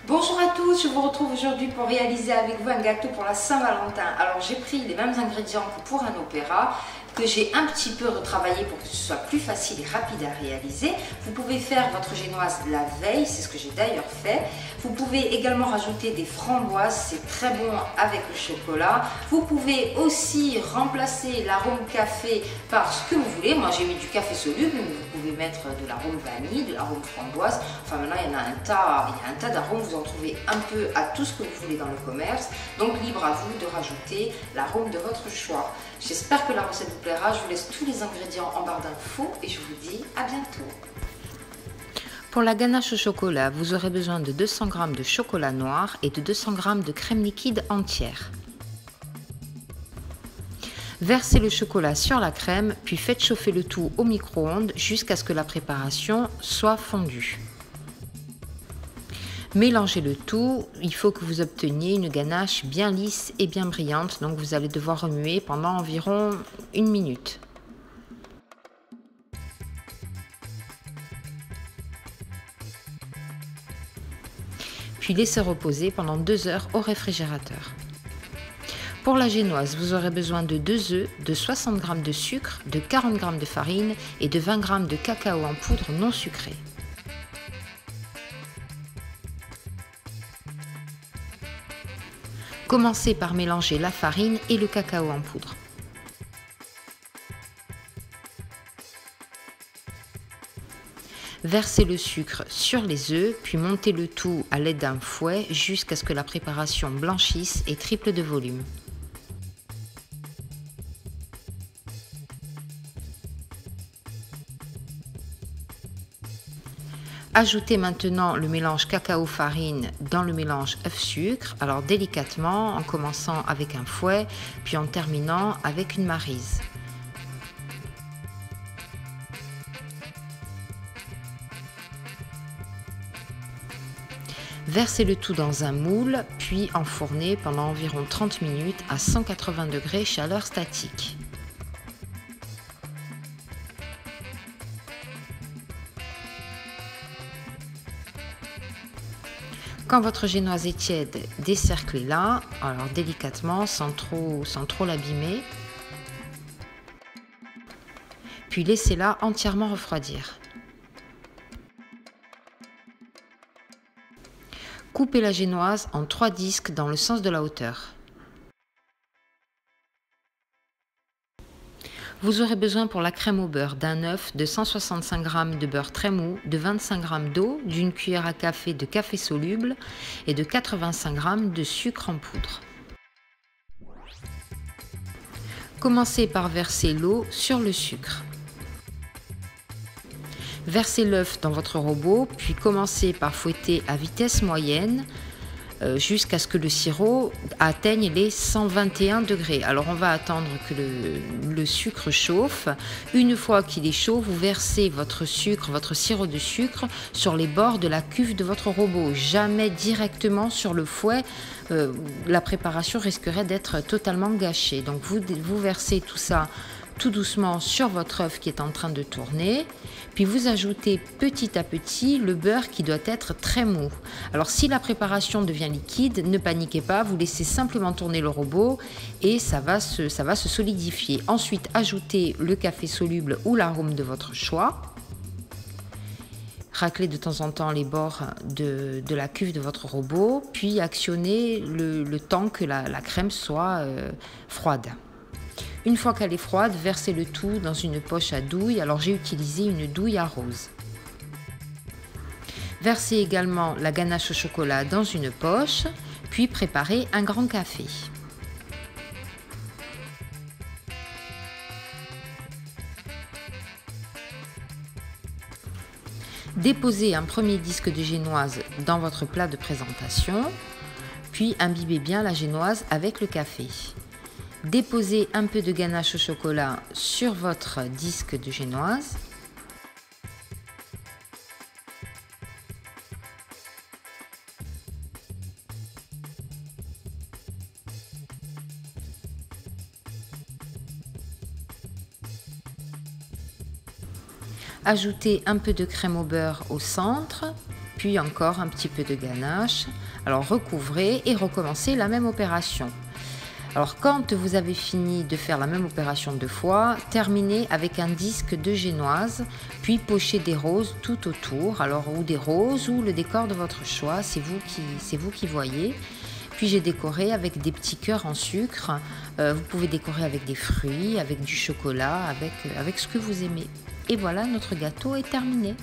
Bonjour à tous, je vous retrouve aujourd'hui pour réaliser avec vous un gâteau pour la Saint-Valentin. Alors j'ai pris les mêmes ingrédients que pour un opéra, que j'ai un petit peu retravaillé pour que ce soit plus facile et rapide à réaliser. Vous pouvez faire votre génoise la veille, c'est ce que j'ai d'ailleurs fait. Vous pouvez également rajouter des framboises, c'est très bon avec le chocolat. Vous pouvez aussi remplacer l'arôme café par ce que vous voulez. Moi j'ai mis du café soluble, mais vous pouvez mettre de l'arôme vanille, de l'arôme framboise. Enfin maintenant il y en a un tas d'arômes, vous en trouvez un peu à tout ce que vous voulez dans le commerce. Donc libre à vous de rajouter l'arôme de votre choix. J'espère que la recette vous plaira. Je vous laisse tous les ingrédients en barre d'infos et je vous dis à bientôt. Pour la ganache au chocolat, vous aurez besoin de 200 g de chocolat noir et de 200 g de crème liquide entière. Versez le chocolat sur la crème, puis faites chauffer le tout au micro-ondes jusqu'à ce que la préparation soit fondue. Mélangez le tout, il faut que vous obteniez une ganache bien lisse et bien brillante, donc vous allez devoir remuer pendant environ 1 minute. Puis laissez reposer pendant 2 heures au réfrigérateur. Pour la génoise, vous aurez besoin de 2 œufs, de 60 g de sucre, de 40 g de farine et de 20 g de cacao en poudre non sucré. Commencez par mélanger la farine et le cacao en poudre. Versez le sucre sur les œufs, puis montez le tout à l'aide d'un fouet jusqu'à ce que la préparation blanchisse et triple de volume. Ajoutez maintenant le mélange cacao-farine dans le mélange œuf-sucre, alors délicatement en commençant avec un fouet, puis en terminant avec une maryse. Versez le tout dans un moule, puis enfournez pendant environ 30 minutes à 180 degrés chaleur statique. Quand votre génoise est tiède, décerclez-la, alors délicatement, sans trop l'abîmer. Puis laissez-la entièrement refroidir. Coupez la génoise en 3 disques dans le sens de la hauteur. Vous aurez besoin pour la crème au beurre d'un œuf, de 165 g de beurre très mou, de 25 g d'eau, d'une cuillère à café de café soluble et de 85 g de sucre en poudre. Commencez par verser l'eau sur le sucre. Versez l'œuf dans votre robot, puis commencez par fouetter à vitesse moyenne jusqu'à ce que le sirop atteigne les 121 degrés. Alors on va attendre que le sucre chauffe. Une fois qu'il est chaud, vous versez votre sirop de sucre sur les bords de la cuve de votre robot, jamais directement sur le fouet. La préparation risquerait d'être totalement gâchée. Donc vous versez tout ça tout doucement sur votre œuf qui est en train de tourner, puis vous ajoutez petit à petit le beurre qui doit être très mou. Alors si la préparation devient liquide, ne paniquez pas, vous laissez simplement tourner le robot et ça va se solidifier. Ensuite, ajoutez le café soluble ou l'arôme de votre choix. Raclez de temps en temps les bords de la cuve de votre robot, puis actionnez le temps que la crème soit froide. Une fois qu'elle est froide, versez le tout dans une poche à douille. Alors j'ai utilisé une douille à rose. Versez également la ganache au chocolat dans une poche, puis préparez un grand café. Déposez un premier disque de génoise dans votre plat de présentation, puis imbibez bien la génoise avec le café. Déposez un peu de ganache au chocolat sur votre disque de génoise. Ajoutez un peu de crème au beurre au centre, puis encore un petit peu de ganache. Alors recouvrez et recommencez la même opération. Alors quand vous avez fini de faire la même opération 2 fois, terminez avec un disque de génoise, puis pochez des roses tout autour, alors ou des roses ou le décor de votre choix, c'est vous qui voyez. Puis j'ai décoré avec des petits cœurs en sucre. Vous pouvez décorer avec des fruits, avec du chocolat, avec ce que vous aimez. Et voilà, notre gâteau est terminé.